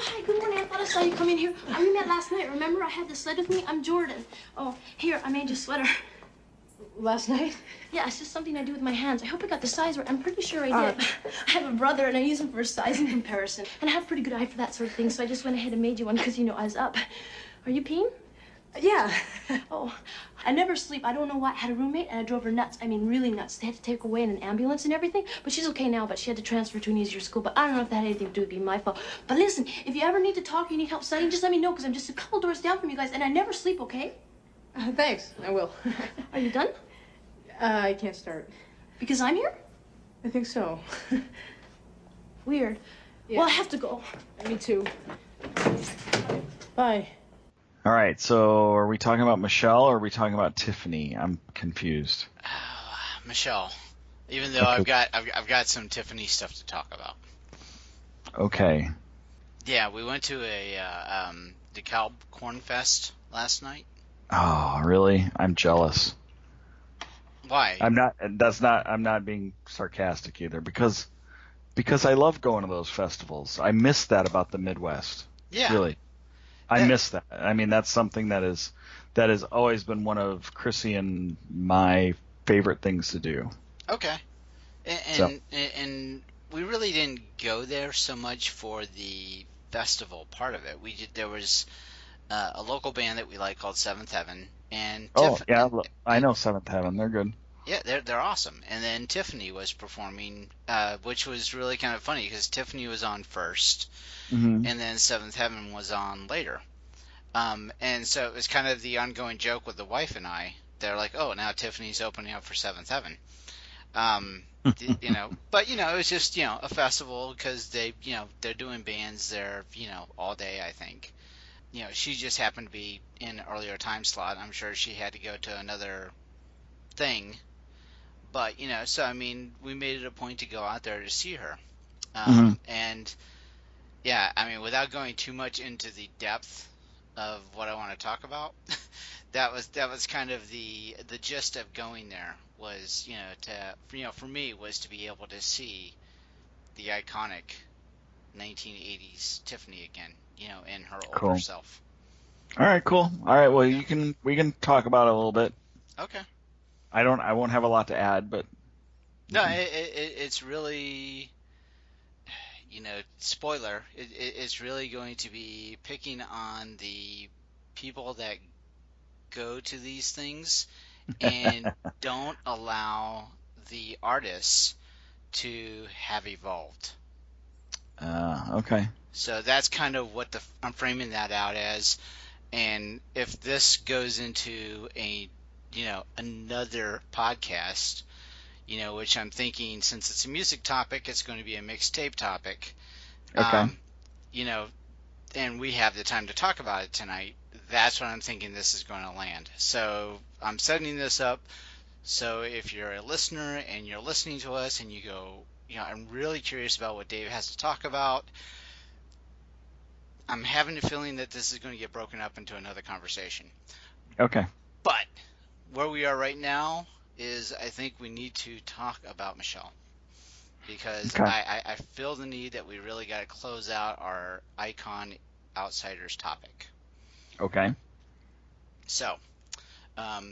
hi, good morning. I thought I saw you come in here. We met last night, remember? I had the sled with me. I'm Jordan. Oh, here, I made you a sweater. Last night? Yeah, it's just something I do with my hands. I hope I got the size right. I'm pretty sure I did. I have a brother, and I use him for sizing comparison. And I have a pretty good eye for that sort of thing, so I just went ahead and made you one because, you know, I was up. Are you peeing? Yeah. Oh, I never sleep. I don't know why. I had a roommate, and I drove her nuts. I mean, really nuts. They had to take her away in an ambulance and everything. But she's okay now, but she had to transfer to an easier school. But I don't know if that had anything to do with being my fault. But listen, if you ever need to talk, you need help studying, just let me know, because I'm just a couple doors down from you guys, and I never sleep, okay? Thanks. I will. Are you done? I can't start. Because I'm here? I think so. Weird. Yeah. Well, I have to go. Me too. Bye. All right, so are we talking about Michelle or are we talking about Tiffany? I'm confused. Michelle. Even though I've got some Tiffany stuff to talk about. Okay. Yeah, we went to a DeKalb Corn Fest last night. Oh, really? I'm jealous. Why? I'm not being sarcastic either because I love going to those festivals. I miss that about the Midwest. Yeah. Really. I miss that. I mean, that's something that has always been one of Chrissy and my favorite things to do. Okay. And we really didn't go there so much for the festival part of it. There was a local band that we like called Seventh Heaven, and I know Seventh Heaven. They're good. Yeah, they're awesome. And then Tiffany was performing, which was really kind of funny because Tiffany was on first, and then Seventh Heaven was on later. And so it was kind of the ongoing joke with the wife and I. They're like, "Oh, now Tiffany's opening up for Seventh Heaven." But it was just a festival because they're doing bands there all day. I think she just happened to be in an earlier time slot. I'm sure she had to go to another thing. But, so, I mean, we made it a point to go out there to see her. And, yeah, I mean, without going too much into the depth of what I want to talk about, that was kind of the gist of going there was, for me, was to be able to see the iconic 1980s Tiffany again, in her older self. All right, cool. All right, well, we can talk about it a little bit. Okay. I won't have a lot to add, but no, it's really, spoiler. It's really going to be picking on the people that go to these things and don't allow the artists to have evolved. Okay. So that's kind of what I'm framing that out as, and if this goes into another podcast, which I'm thinking since it's a music topic, it's going to be a mixtape topic. Okay. And we have the time to talk about it tonight. That's what I'm thinking this is going to land. So I'm setting this up. So if you're a listener and you're listening to us and you go, I'm really curious about what Dave has to talk about, I'm having a feeling that this is going to get broken up into another conversation. Okay. But where we are right now is I think we need to talk about Michelle because I feel the need that we really got to close out our Icon Outsiders topic. Okay. So,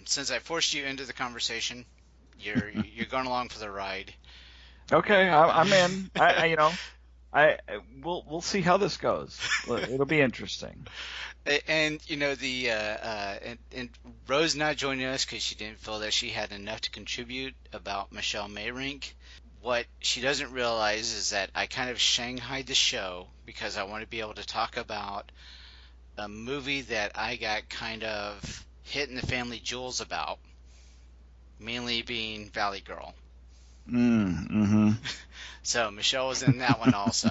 since I forced you into the conversation, you're going along for the ride. Okay, I'm in. We'll see how this goes. It'll be interesting. And and Rose not joining us because she didn't feel that she had enough to contribute about Michelle Meyrink. What she doesn't realize is that I kind of shanghaied the show because I want to be able to talk about a movie that I got kind of hit in the family jewels about, mainly being Valley Girl. So Michelle was in that one also.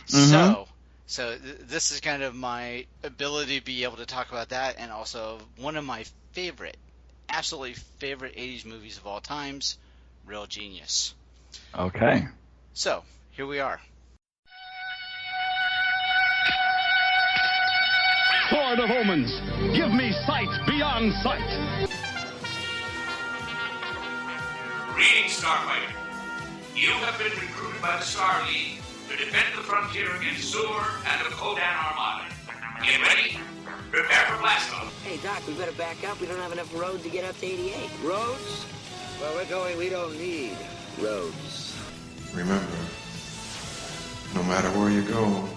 So this is kind of my ability to be able to talk about that, and also one of my absolutely favorite 80s movies of all times, Real Genius. Okay. So here we are. Sword of Omens, give me sight beyond sight. Greetings, Starfighter. You have been recruited by the Star League to defend the frontier against Sewer and the Kodan Armada. Get ready. Prepare for blast-off. Hey, Doc, we better back up. We don't have enough road to get up to 88. Roads? Where we're going, we don't need roads. Remember, no matter where you go,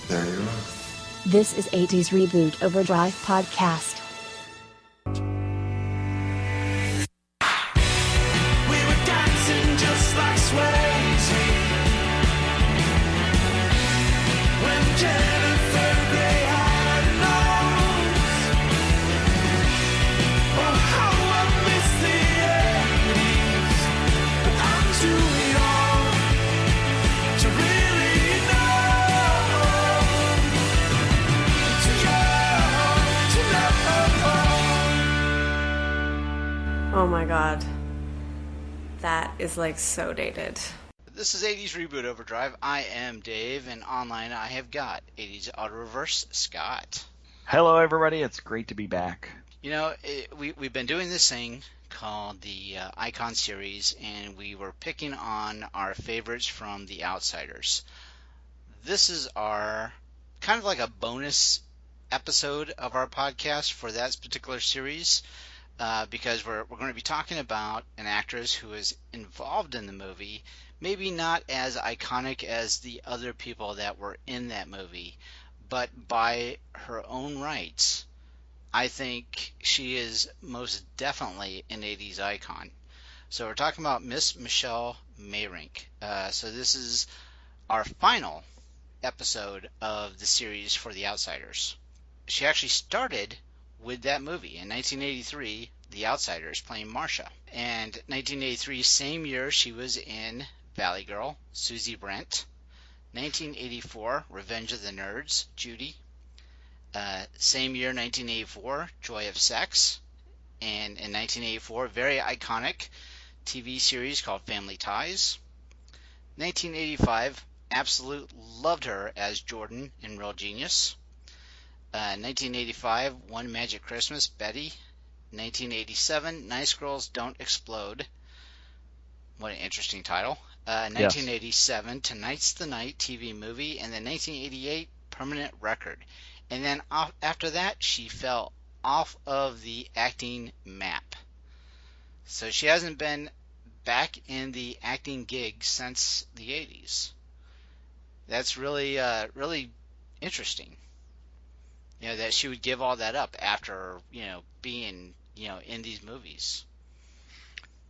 there you are. This is 80's Reboot Overdrive Podcast. We were dancing just like Swayze when Jennifer Grey had nose. Oh, how I miss the 80s, but I'm too young to really know. Too young to know. Oh my god. That is like so dated. This is 80's Reboot Overdrive. I am Dave, and online I have got 80's Auto Reverse, Scott. Hello, everybody. It's great to be back. You know, we've been doing this thing called the Icon series, and we were picking on our favorites from The Outsiders. This is our kind of like a bonus episode of our podcast for that particular series, because we're going to be talking about an actress who is involved in the movie, maybe not as iconic as the other people that were in that movie, but by her own rights, I think she is most definitely an 80s icon. So we're talking about Miss Michelle Meyrink. So this is our final episode of the series for The Outsiders. She actually started with that movie in 1983, The Outsiders, playing Marcia. And 1983, same year, she was in Valley Girl, Susie Brent. 1984, Revenge of the Nerds, Judy. Same year, 1984, Joy of Sex. And in 1984, very iconic TV series called Family Ties. 1985, absolute loved her as Jordan in Real Genius. 1985, One Magic Christmas, Betty. 1987, Nice Girls Don't Explode. What an interesting title. 1987, Tonight's the Night TV movie. And then 1988, Permanent Record. And then after that, she fell off of the acting map. So she hasn't been back in the acting gig since the 80s. That's really, really interesting. You know, that she would give all that up after, being, in these movies.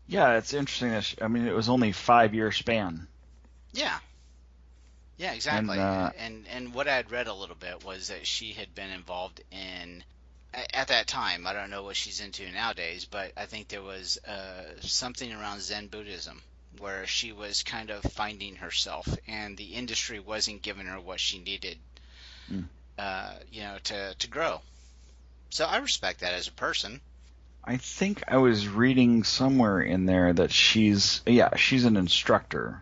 Yeah, it's interesting that it was only 5-year span. Yeah. Yeah, exactly. And, and what I had read a little bit was that she had been involved in, at that time, I don't know what she's into nowadays, but I think there was something around Zen Buddhism where she was kind of finding herself, and the industry wasn't giving her what she needed, to grow. So I respect that as a person. I think I was reading somewhere in there that she's an instructor,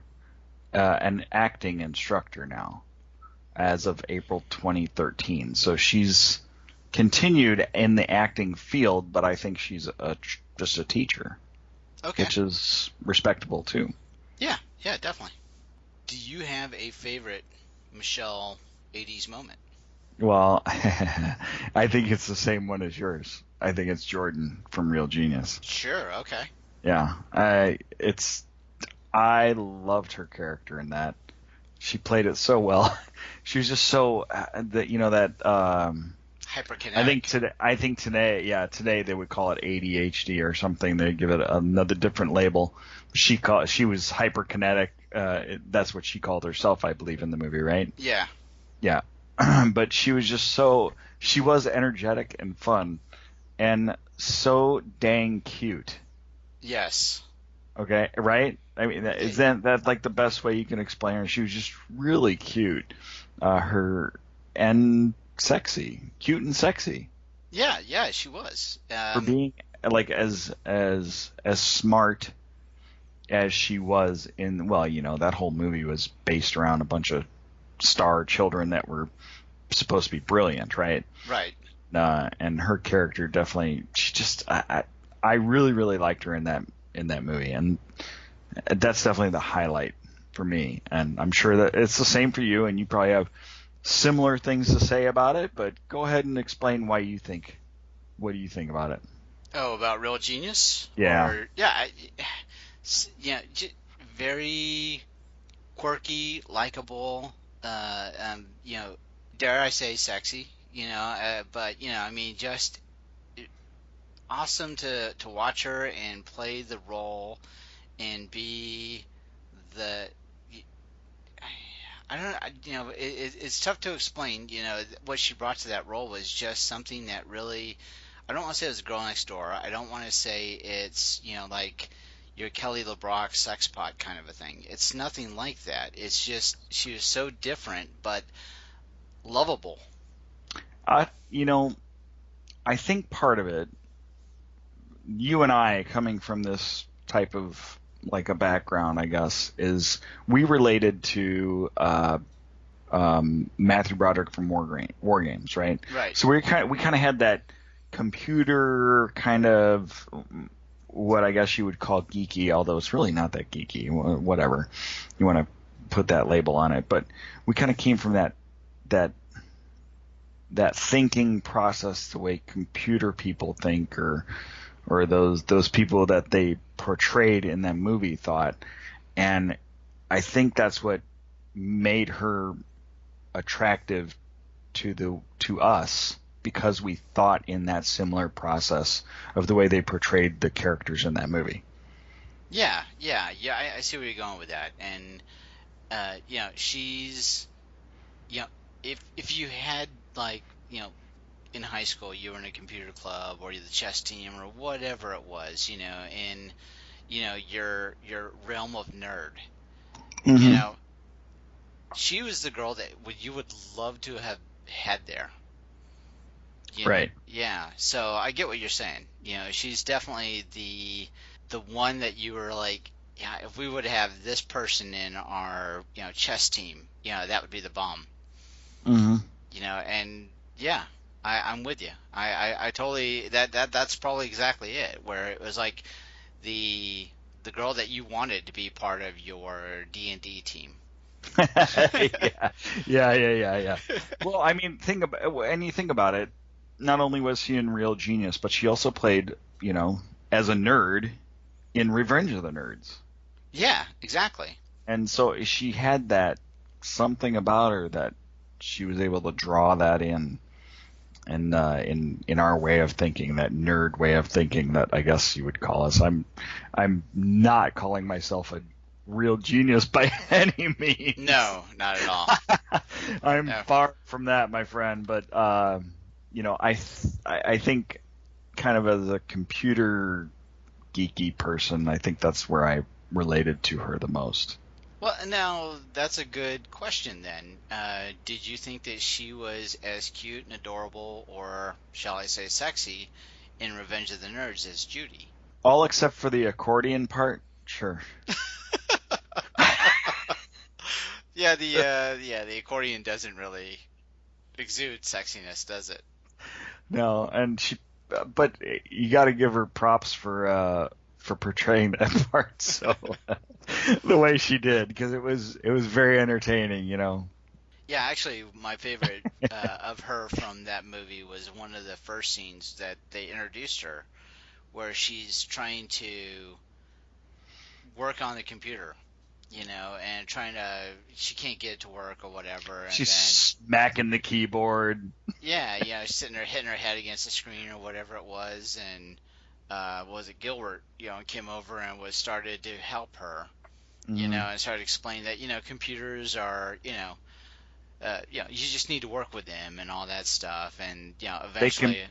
an acting instructor now, as of April 2013. So she's continued in the acting field, but I think she's just a teacher, which is respectable too. Yeah, definitely. Do you have a favorite Michelle 80s moment? Well, I think it's the same one as yours. I think it's Jordan from Real Genius. Sure, okay. Yeah, I loved her character in that. She played it so well. She was just so hyperkinetic. I think today they would call it ADHD or something. They'd give it another different label. She was hyperkinetic. That's what she called herself, I believe, in the movie, right? Yeah. Yeah. But she was just she was energetic and fun and so dang cute. Yes. Okay, right? I mean, is that like the best way you can explain her? She was just really cute. And sexy. Cute and sexy. Yeah, she was. For being like as smart as she was in, that whole movie was based around a bunch of star children that were supposed to be brilliant, right? Right. And her character definitely, I really, really liked her in that movie, and that's definitely the highlight for me, and I'm sure that it's the same for you, and you probably have similar things to say about it. But go ahead and explain why you think. What do you think about it? Oh, about Real Genius? Yeah. Or, very quirky, likable, dare I say sexy, but, I mean, just awesome to watch her and play the role and be the, I don't know, it's tough to explain, what she brought to that role was just something that really, I don't want to say it was Girl Next Door. I don't want to say it's, like your Kelly LeBrock sex pot kind of a thing. It's nothing like that. It's just she was so different but lovable. I think part of it, you and I coming from this type of like a background, I guess, is we related to Matthew Broderick from War Games, right? Right. So we kind of had that computer kind of what I guess you would call geeky, although it's really not that geeky. Whatever you want to put that label on it, but we kind of came from that thinking process, the way computer people think, or those people that they portrayed in that movie thought, and I think that's what made her attractive to us, because we thought in that similar process of the way they portrayed the characters in that movie. Yeah, I see where you're going with that, and she's, if you had like, in high school you were in a computer club or the chess team or whatever it was, in your realm of nerd, Mm-hmm. she was the girl that you would love to have had there. Right. Yeah. So I get what you're saying. She's definitely the one that you were like, yeah, if we would have this person in our chess team, that would be the bomb. Mm-hmm. And yeah, I'm with you. I totally that's probably exactly it. Where it was like the girl that you wanted to be part of your D&D team. Yeah. Well, I mean, you think about it. Not only was she in Real Genius, but she also played, as a nerd in Revenge of the Nerds. Yeah, exactly. And so she had that something about her that she was able to draw that in our way of thinking, that nerd way of thinking that I guess you would call us. I'm not calling myself a real genius by any means. No, not at all. I'm far from that, my friend. But I think kind of as a computer geeky person, I think that's where I related to her the most. Well, now that's a good question then. Did you think that she was as cute and adorable, or shall I say sexy, in Revenge of the Nerds as Judy? All except for the accordion part, sure. Yeah, the accordion doesn't really exude sexiness, does it? No, and but you got to give her props for portraying that part so the way she did, because it was very entertaining, Yeah, actually, my favorite of her from that movie was one of the first scenes that they introduced her, where she's trying to work on the computer, and she can't get it to work or whatever. And she's smacking the keyboard. Yeah, she's sitting there hitting her head against the screen or whatever it was, and was it Gilbert, came over and started to help her, Mm-hmm. And started explaining that, computers are, you just need to work with them and all that stuff, and eventually,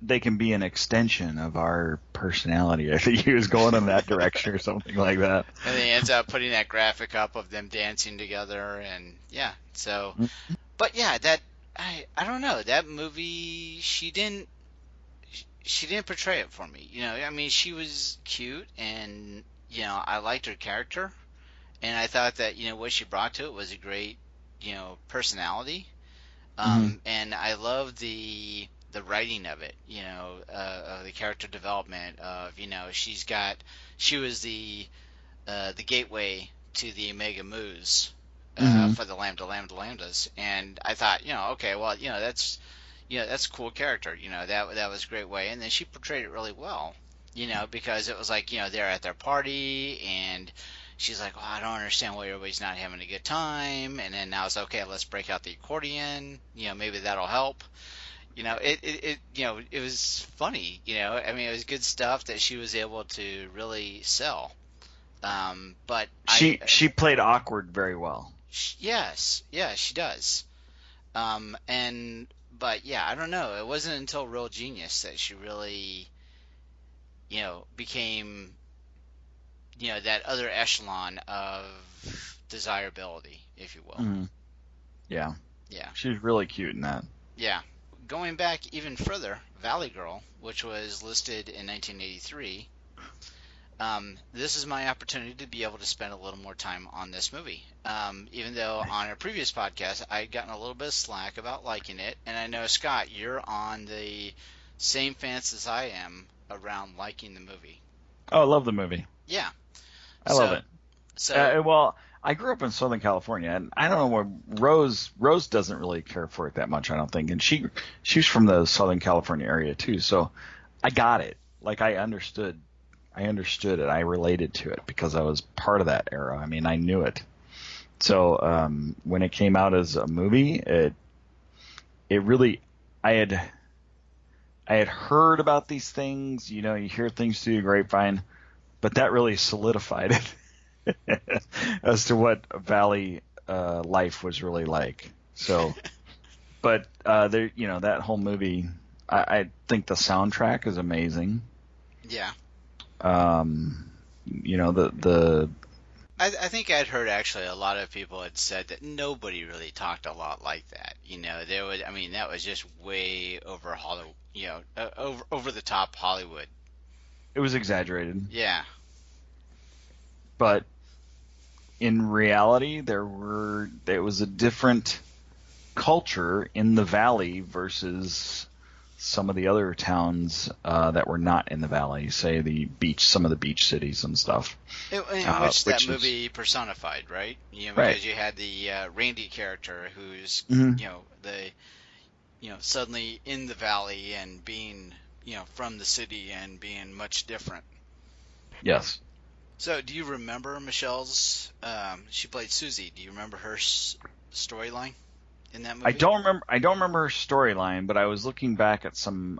they can be an extension of our personality. I think he was going in that direction or something like that. And he ends up putting that graphic up of them dancing together, and so, but that I don't know, that movie, she didn't portray it for me. I mean, she was cute, and I liked her character, and I thought that what she brought to it was a great personality, and I love the writing of it, the character development of she was the gateway to the Omega Moos Mhm. for the Lambdas, and I thought, okay, well, that's a cool character, that was a great way, and then she portrayed it really well, because it was like, they're at their party, and she's like, well, I don't understand why everybody's not having a good time, and then now it's okay, let's break out the accordion, maybe that'll help. It was funny, I mean, it was good stuff that she was able to really sell. But she played awkward very well. Yes, yeah, she does. But yeah, I don't know. It wasn't until Real Genius that she really, became, that other echelon of desirability, if you will. Mhm. Yeah. Yeah. She's really cute in that. Yeah. Going back even further, Valley Girl, which was listed in 1983. This is my opportunity to be able to spend a little more time on this movie. Even though on a previous podcast I had gotten a little bit of slack about liking it, and I know, Scott, you're on the same fence as I am around liking the movie. Oh, I love the movie. Yeah. I love it. So, well, I grew up in Southern California, and I don't know where Rose doesn't really care for it that much, I don't think. And she's from the Southern California area too, so I got it. Like, I understood it. I related to it because I was part of that era. I mean, I knew it. So when it came out as a movie, it really, I had heard about these things. You hear things through the grapevine, but that really solidified it as to what Valley life was really like. So, but there, that whole movie, I think the soundtrack is amazing. Yeah. I think I'd heard actually a lot of people had said that nobody really talked a lot like that. That was just way over Hollywood, over the top Hollywood. It was exaggerated. Yeah. But in reality, there was a different culture in the Valley versus some of the other towns that were not in the Valley, say some of the beach cities and stuff. Which that movie personified, right? Because you had the Randy character who's, suddenly in the Valley and being, from the city and being much different. Yes. So, do you remember Michelle's? She played Susie. Do you remember her storyline in that movie? I don't remember her storyline, but I was looking back at some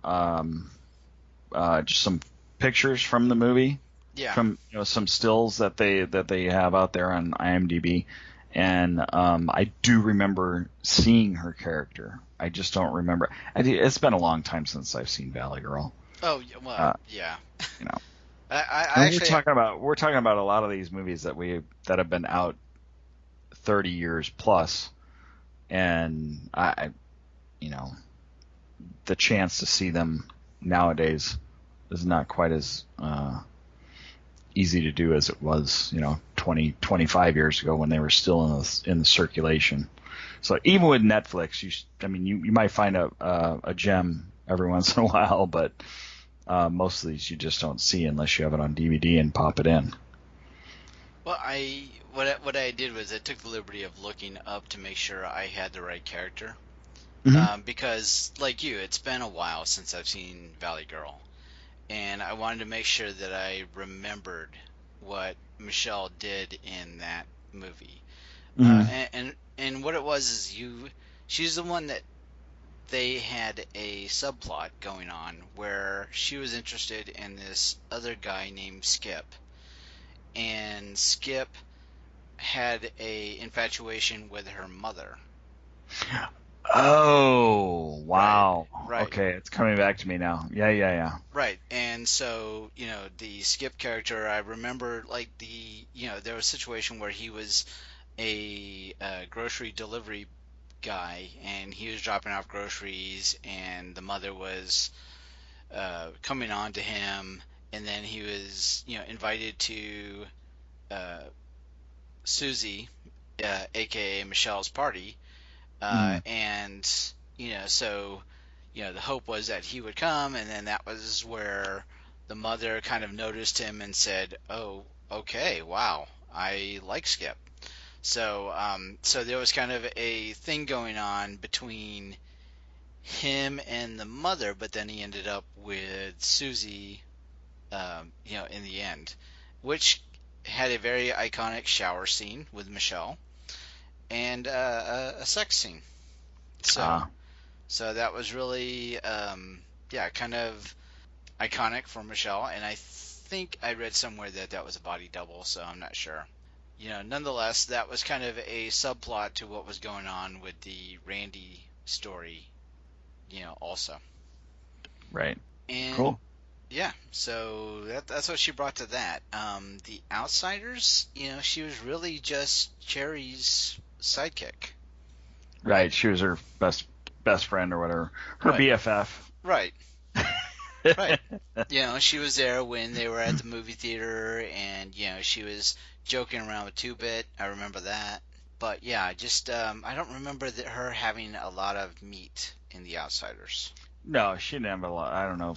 just some pictures from the movie. Yeah. From some stills that they have out there on IMDb, and I do remember seeing her character. I just don't remember. It's been a long time since I've seen Valley Girl. Oh well, yeah. We're talking about a lot of these movies that have been out 30 years plus, and the chance to see them nowadays is not quite as easy to do as it was 25 years ago when they were still in the circulation. So even with Netflix, you might find a gem every once in a while, but most of these you just don't see unless you have it on DVD and pop it in. Well, what I did was I took the liberty of looking up to make sure I had the right character, because like you, it's been a while since I've seen Valley Girl, and I wanted to make sure that I remembered what Michelle did in that movie. And what it was is she's the one that they had a subplot going on where she was interested in this other guy named Skip, and Skip had a infatuation with her mother. Oh, wow. Right. Okay, it's coming back to me now. Yeah. Right. And so, the Skip character, I remember there was a situation where he was a grocery delivery guy, and he was dropping off groceries, and the mother was coming on to him, and then he was invited to Susie, aka Michelle's party, and so the hope was that he would come, and then that was where the mother kind of noticed him and said, oh, okay, wow, I like Skip. So so there was kind of a thing going on between him and the mother, but then he ended up with Susie, in the end, which had a very iconic shower scene with Michelle and a sex scene. So that was really, kind of iconic for Michelle, and I think I read somewhere that was a body double, so I'm not sure. Nonetheless, that was kind of a subplot to what was going on with the Randy story, also. Right. And, cool. Yeah, so that's what she brought to that. The Outsiders, she was really just Cherry's sidekick. Right. She was her best friend or whatever. Her Right. BFF. Right. Right. She was there when they were at the movie theater, and she was joking around with Two-Bit. I remember that. But yeah, just I don't remember her having a lot of meat in The Outsiders. No, she didn't have a lot. I don't know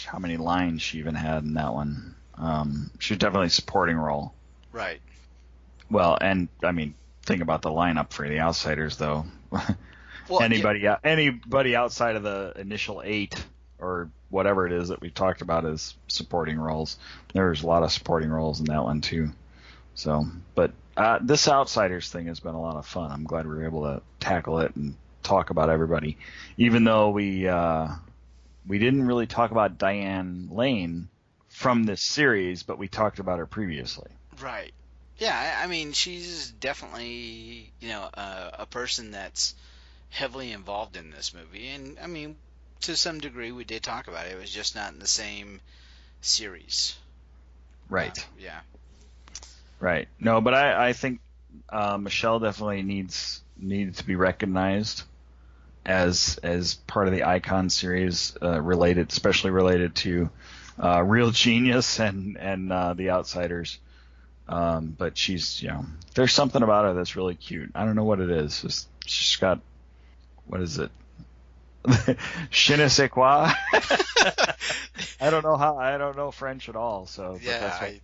how many lines she even had in that one. She was definitely a supporting role. Right. Well, and I mean, think about the lineup for The Outsiders, though. Well, anybody outside of the initial 8 or whatever it is that we've talked about as supporting roles. There's a lot of supporting roles in that one too. So, but this Outsiders thing has been a lot of fun. I'm glad we were able to tackle it and talk about everybody, even though we didn't really talk about Diane Lane from this series, but we talked about her previously. Right. Yeah, I mean, she's definitely, a person that's heavily involved in this movie. And, I mean, to some degree, we did talk about it. It was just not in the same series. Right. Yeah. Right. No, but I think Michelle definitely needs to be recognized as part of the Icon series, especially related to Real Genius and The Outsiders. But she's, there's something about her that's really cute. I don't know what it is. She's got, what is it? Je ne sais quoi. I don't know French at all. So yeah, but that's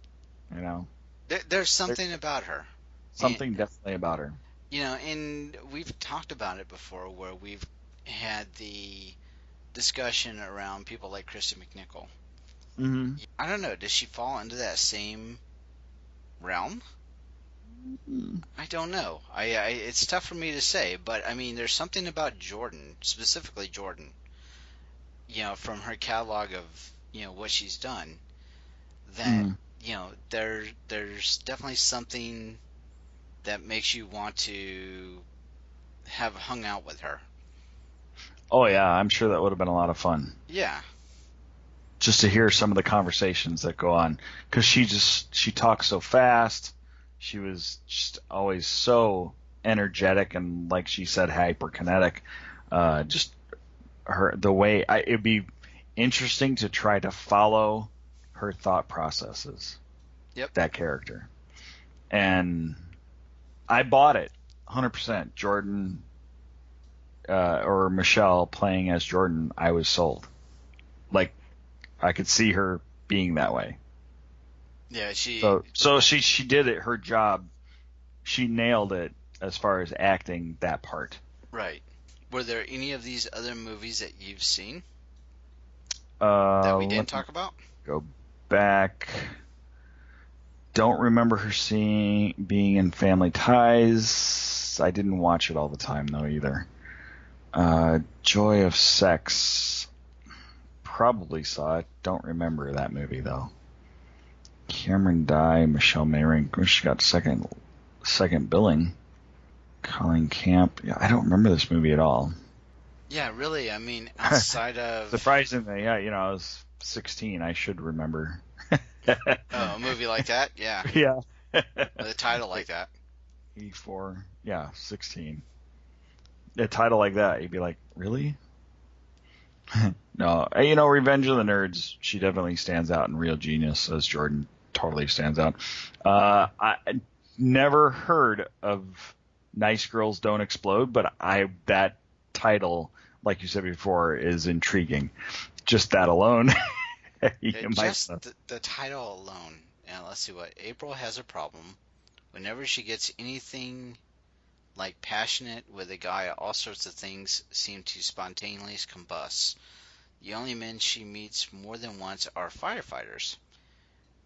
what, there's something about her. Something definitely about her. And we've talked about it before, where we've had the discussion around people like Kristen McNichol. Mm-hmm. I don't know. Does she fall into that same realm? I don't know. It's tough for me to say, but I mean, there's something about Jordan, specifically Jordan, from her catalog of what she's done, that there's definitely something that makes you want to have hung out with her. Oh yeah, I'm sure that would have been a lot of fun. Yeah. Just to hear some of the conversations that go on, because she talks so fast. She was just always so energetic and, like she said, hyperkinetic. Just the way it'd be interesting to try to follow her thought processes. Yep. That character, and I bought it 100%. Jordan or Michelle playing as Jordan, I was sold. Like, I could see her being that way. Yeah, So she did it. Her job, she nailed it as far as acting that part. Right. Were there any of these other movies that you've seen that we didn't talk about? Go back. Don't remember her being in Family Ties. I didn't watch it all the time though either. Joy of Sex. Probably saw it. Don't remember that movie though. Cameron Dye, Michelle Meyrink. She got second billing. Colleen Camp. Yeah, I don't remember this movie at all. Yeah, really. I mean, outside of surprisingly, yeah, I was 16. I should remember. A movie like that, yeah. Yeah. With a title like that. 84. Yeah, 16. A title like that, you'd be like, really? No, Revenge of the Nerds. She definitely stands out in Real Genius as Jordan. Totally stands out. I never heard of Nice Girls Don't Explode, but that title, like you said before, is intriguing. Just that alone. Just the title alone. And let's see what April has a problem. Whenever she gets anything like passionate with a guy, all sorts of things seem to spontaneously combust. The only men she meets more than once are firefighters.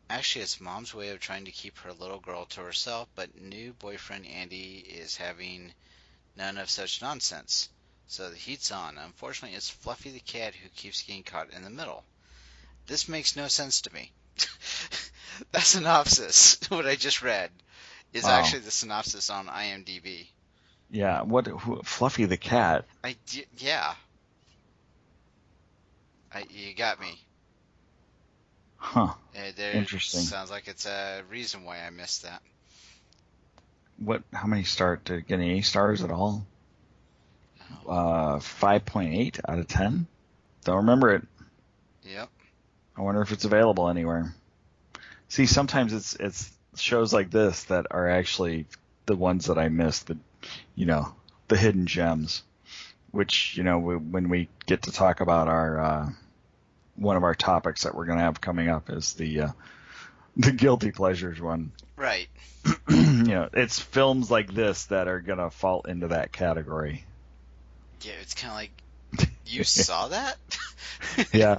Actually, it's Mom's way of trying to keep her little girl to herself, but new boyfriend Andy is having none of such nonsense. So the heat's on. Unfortunately, it's Fluffy the cat who keeps getting caught in the middle. This makes no sense to me. That synopsis, what I just read, is actually the synopsis on IMDb. Yeah, Fluffy the cat? Yeah. You got me. Huh. Interesting. Sounds like it's a reason why I missed that. How many stars? Did it get any stars at all? 5.8 out of 10. Don't remember it. Yep. I wonder if it's available anywhere. See, sometimes it's shows like this that are actually the ones that I missed. The hidden gems, which when we get to talk about our one of our topics that we're going to have coming up is the guilty pleasures one. Right. It's films like this that are going to fall into that category. Yeah, it's kind of like, you saw that? Yeah.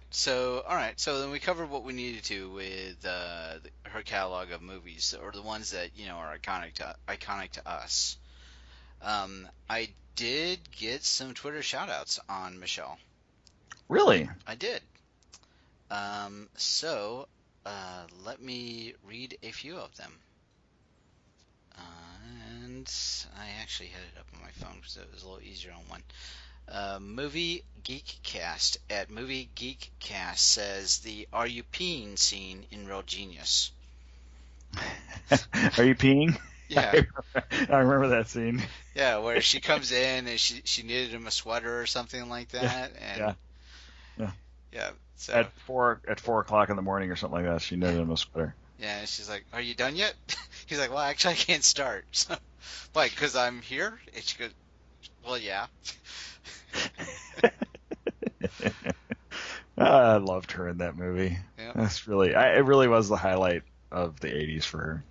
So, all right. So then we covered what we needed to with her catalog of movies, or the ones that are iconic to us. I did get some Twitter shout-outs on Michelle. Really? I did. So let me read a few of them. And I actually had it up on my phone because it was a little easier on one. Movie Geekcast at Movie Geekcast says the "Are you peeing" scene in Real Genius. Are you peeing? Yeah. I remember that scene. Yeah, where she comes in and she knitted him a sweater or something like that. Yeah. And yeah. So at 4 o'clock in the morning or something like that, she knitted him a sweater. Yeah, and she's like, "Are you done yet?" He's like, "Well, actually, I can't start." So, like, because I'm here? And she goes, "Well, yeah." I loved her in that movie. Yep. It really was the highlight of the 80s for her.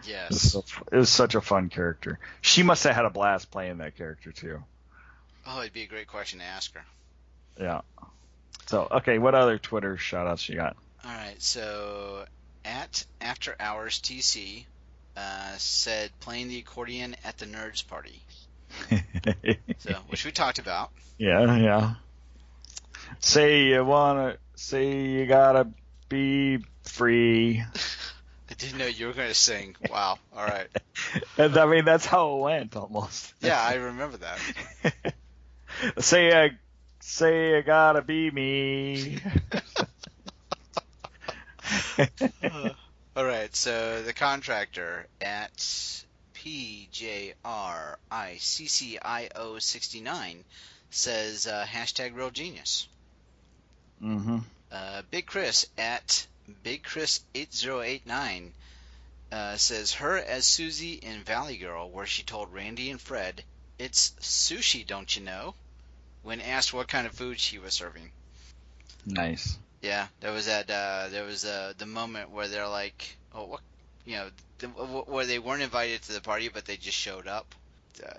Yes. It was such a fun character. She must have had a blast playing that character too. Oh, it'd be a great question to ask her. Yeah. So, okay, what other Twitter shout-outs you got? All right, so at After Hours TC said playing the accordion at the Nerds Party. So, which we talked about. Yeah. Say you gotta be free. I didn't know you were going to sing. Wow. All right. And, I mean, that's how it went almost. Yeah, I remember that. Say you gotta be me. All right, so the contractor at PJRICCIO69 says hashtag Real Genius. Mm-hmm. Big Chris at Big Chris 8089 says her as Susie in Valley Girl, where she told Randy and Fred, "It's sushi, don't you know?" when asked what kind of food she was serving. Nice. Yeah, there was the moment where they're like, "Oh, what?" Where they weren't invited to the party, but they just showed up.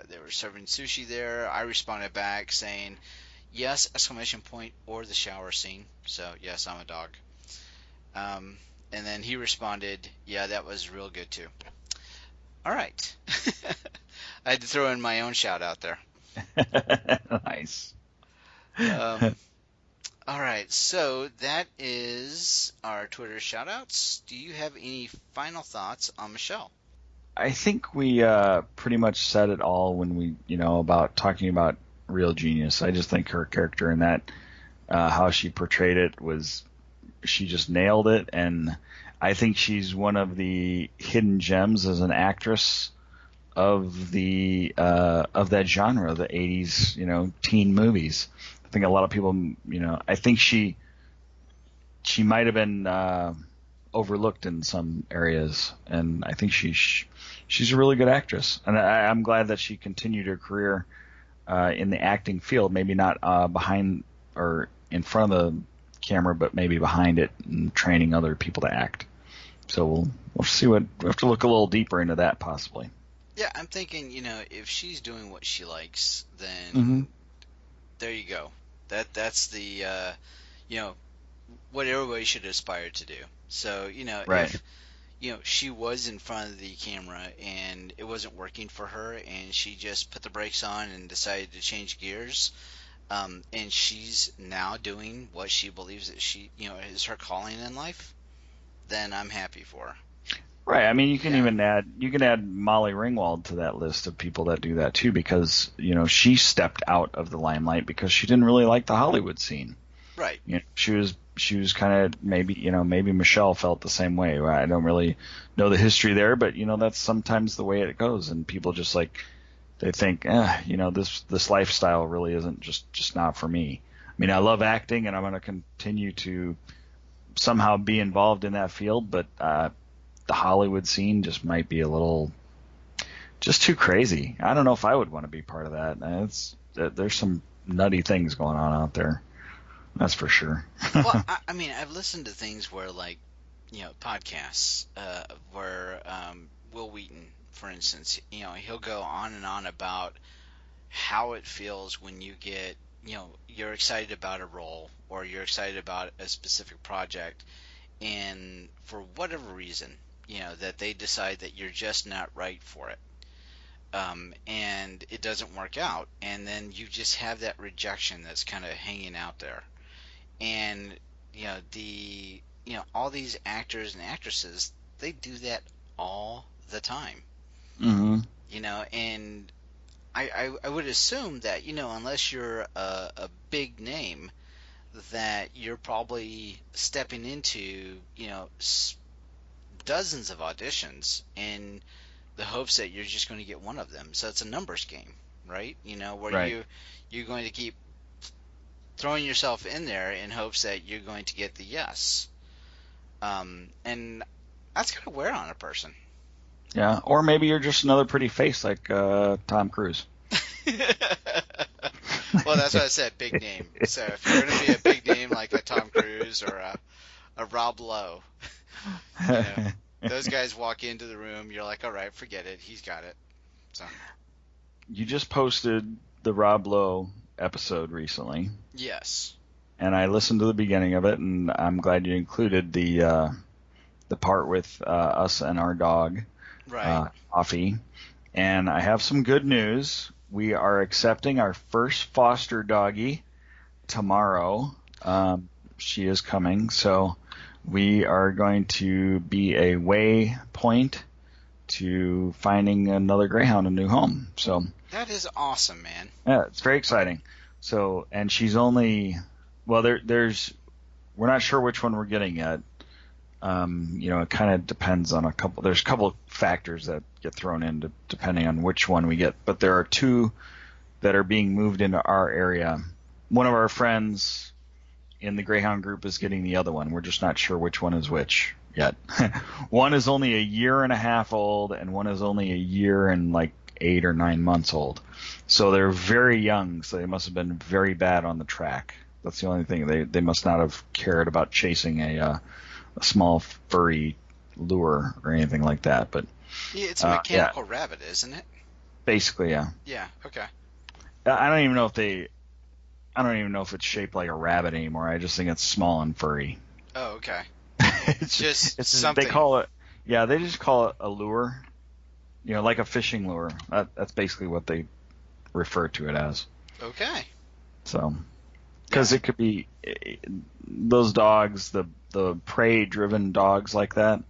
They were serving sushi there. I responded back saying, "Yes!" ! Or the shower scene. So yes, I'm a dog. And then he responded, "Yeah, that was real good too." All right. I had to throw in my own shout out there. Nice. All right, so that is our Twitter shout-outs. Do you have any final thoughts on Michelle? I think we pretty much said it all when we, about talking about Real Genius. I just think her character in that, how she portrayed it she just nailed it, and I think she's one of the hidden gems as an actress of that genre, the 80s, teen movies. I think a lot of people, I think she might have been overlooked in some areas, and I think she's a really good actress, and I'm glad that she continued her career in the acting field. Maybe not behind or in front of the camera, but maybe behind it and training other people to act. So we'll see we'll have to look a little deeper into that possibly. Yeah, I'm thinking, if she's doing what she likes, then Mm-hmm. there you go. That's the what everybody should aspire to do. So, Right. if she was in front of the camera and it wasn't working for her and she just put the brakes on and decided to change gears, and she's now doing what she believes that she, is her calling in life, then I'm happy for her. Right. I mean, you can even add Molly Ringwald to that list of people that do that too, because she stepped out of the limelight because she didn't really like the Hollywood scene. Right. She was kind of maybe Michelle felt the same way. I don't really know the history there, but that's sometimes the way it goes, and people just they think, this lifestyle really isn't just not for me. I mean, I love acting, and I'm going to continue to somehow be involved in that field, but the Hollywood scene just might be a little just too crazy. I don't know if I would want to be part of that. There's some nutty things going on out there. That's for sure. Well, I mean, I've listened to things where, podcasts, where Will Wheaton, for instance, he'll go on and on about how it feels when you get, you're excited about a role or you're excited about a specific project, and for whatever reason, that they decide that you're just not right for it. And it doesn't work out, and then you just have that rejection that's kind of hanging out there. And all these actors and actresses, they do that all the time. Mm-hmm. And I would assume that unless you're a big name, that you're probably stepping into dozens of auditions in the hopes that you're just going to get one of them. So it's a numbers game, right? Where right. you're going to keep throwing yourself in there in hopes that you're going to get the yes. And that's going to wear on a person. Yeah, or maybe you're just another pretty face like Tom Cruise. Well, that's what I said, big name. So if you're going to be a big name like a Tom Cruise or a Rob Lowe, those guys walk into the room, you're like, all right, forget it, he's got it. So you just posted the Rob Lowe episode recently. Yes. And I listened to the beginning of it, and I'm glad you included the part with us and our dog, right. Offie. And I have some good news. We are accepting our first foster doggie tomorrow. She is coming, so we are going to be a waypoint to finding another greyhound a new home. So that is awesome, man. Yeah, it's very exciting. So, and she's only, well, we're not sure which one we're getting yet. It kind of depends on there's a couple of factors that get thrown in depending on which one we get. But there are two that are being moved into our area. One of our friends in the Greyhound group is getting the other one. We're just not sure which one is which yet. One is only a year and a half old, and one is only a year and 8 or 9 months old. So they're very young, so they must have been very bad on the track. That's the only thing. They must not have cared about chasing a small furry lure or anything like that. But yeah, it's a mechanical rabbit, isn't it? Basically, yeah. Yeah. Okay. I don't even know if it's shaped like a rabbit anymore. I just think it's small and furry. Oh, okay. it's something. They call it. Yeah, they just call it a lure. Like a fishing lure. That's basically what they refer to it as. Okay. So, because it could be those dogs, the prey-driven dogs like that,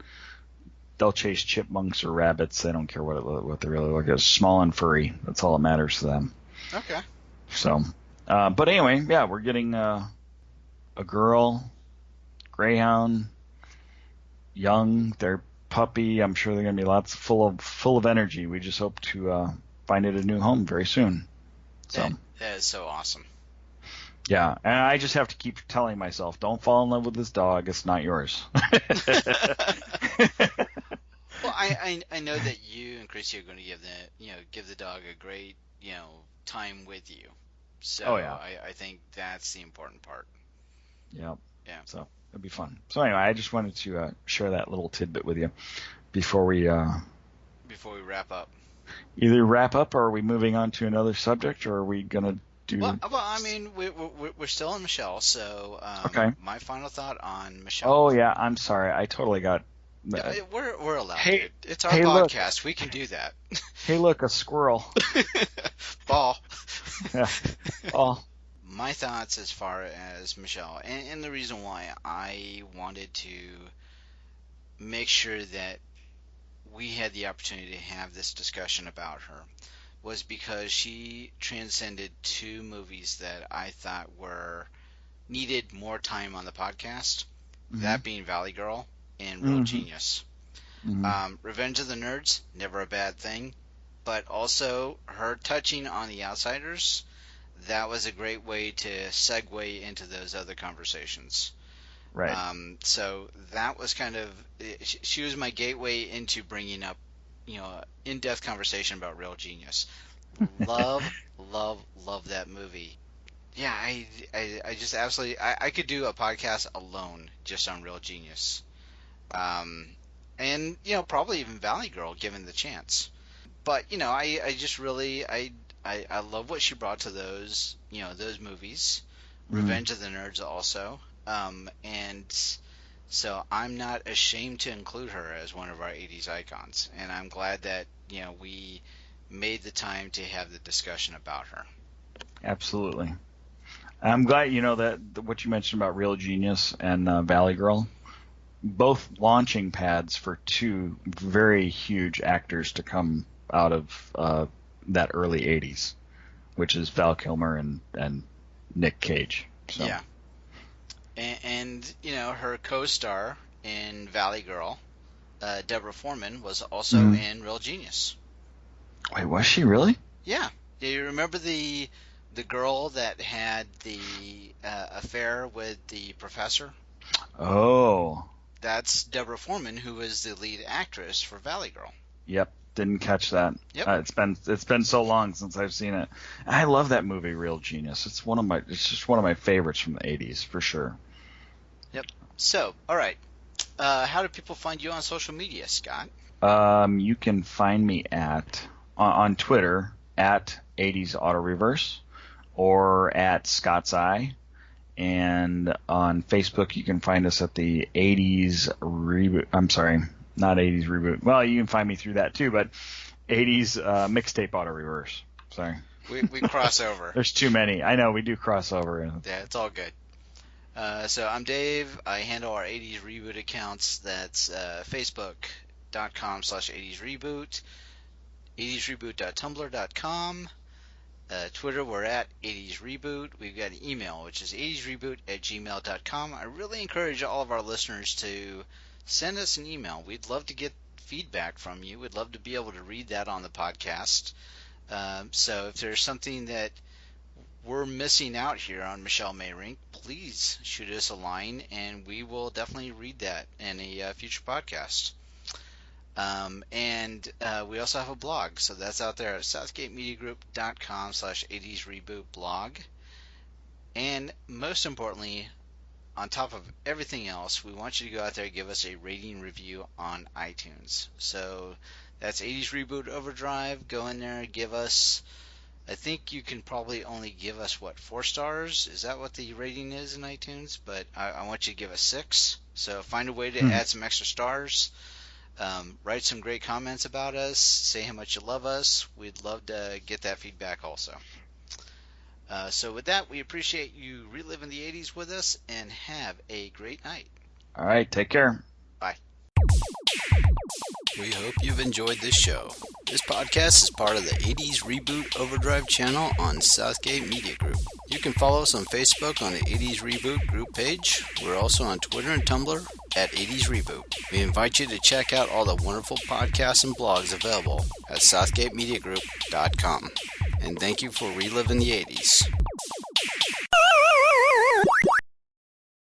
they'll chase chipmunks or rabbits. They don't care what they really look at. Small and furry. That's all that matters to them. Okay. So, but anyway, yeah, we're getting a girl, greyhound, young. They're puppy. I'm sure they're going to be full of energy. We just hope to find it a new home very soon. So that is so awesome. Yeah, and I just have to keep telling myself, don't fall in love with this dog. It's not yours. Well, I know that you and Chrissy are going to give the dog a great time with you. So oh, yeah. I think that's the important part. Yep. Yeah. So That'd be fun. So anyway, I just wanted to share that little tidbit with you before we wrap up. Either wrap up, or are we moving on to another subject, or are we gonna do? Well, I mean, we're still on Michelle, so okay. My final thought on Michelle. Oh yeah, I'm sorry, I totally got. We're allowed. Hey, dude. It's our Look. podcast. We can do that. Hey, look, a squirrel. Ball. Yeah. Ball. My thoughts as far as Michelle, and the reason why I wanted to make sure that we had the opportunity to have this discussion about her was because she transcended 2 movies that I thought needed more time on the podcast. Mm-hmm. That being Valley Girl and Real Genius. Mm-hmm. Revenge of the Nerds, never a bad thing, but also her touching on The Outsiders, that was a great way to segue into those other conversations. Right. So that was kind of, she was my gateway into bringing up, in-depth conversation about Real Genius. Love that movie. Yeah, I just absolutely, I could do a podcast alone just on Real Genius. And, probably even Valley Girl, given the chance. But, I just really, I love what she brought to those, those movies. Revenge of the Nerds also. And so I'm not ashamed to include her as one of our 80s icons. And I'm glad that, we made the time to have the discussion about her. Absolutely. I'm glad, that what you mentioned about Real Genius and Valley Girl, both launching pads for 2 very huge actors to come out of that early 80s, which is Val Kilmer and Nick Cage. So. Yeah. And, her co-star in Valley Girl, Deborah Foreman, was also in Real Genius. Wait, was she really? Yeah. Do you remember the girl that had the affair with the professor? Oh. That's Deborah Foreman, who was the lead actress for Valley Girl. Yep, didn't catch that. Yep. It's been so long since I've seen it. I love that movie, Real Genius. It's just one of my favorites from the 80s for sure. Yep. So, all right. How do people find you on social media, Scott? You can find me on Twitter at 80s Auto Reverse or at Scott's Eye. And on Facebook, you can find us at the 80s Reboot. I'm sorry, not 80s Reboot. Well, you can find me through that too, but 80s Mixtape Auto Reverse. Sorry. We cross over. There's too many. I know, we do cross over. Yeah, it's all good. So I'm Dave. I handle our 80s Reboot accounts. That's Facebook.com/80s Reboot, 80sreboot.tumblr.com. Twitter, we're at 80s Reboot. We've got an email, which is 80sreboot@gmail.com. I really encourage all of our listeners to send us an email. We'd love to get feedback from you. We'd love to be able to read that on the podcast. So if there's something that we're missing out here on Michelle Meyrink, please shoot us a line, and we will definitely read that in a future podcast. And we also have a blog, so that's out there at southgatemediagroup.com/80s Reboot blog. And most importantly, on top of everything else, we want you to go out there and give us a rating review on iTunes. So that's 80s Reboot Overdrive. Go in there, give us, I think you can probably only give us, 4 stars? Is that what the rating is in iTunes? But I want you to give us 6. So find a way to add some extra stars. Write some great comments about us. Say how much you love us. We'd love to get that feedback also. So with that, we appreciate you reliving the 80s with us, and have a great night. All right, take care. Bye. We hope you've enjoyed this show. This podcast is part of the 80s Reboot Overdrive channel on Southgate Media Group. You can follow us on Facebook on the 80s Reboot group page. We're also on Twitter and Tumblr at 80s Reboot. We invite you to check out all the wonderful podcasts and blogs available at southgatemediagroup.com. And thank you for reliving the 80s.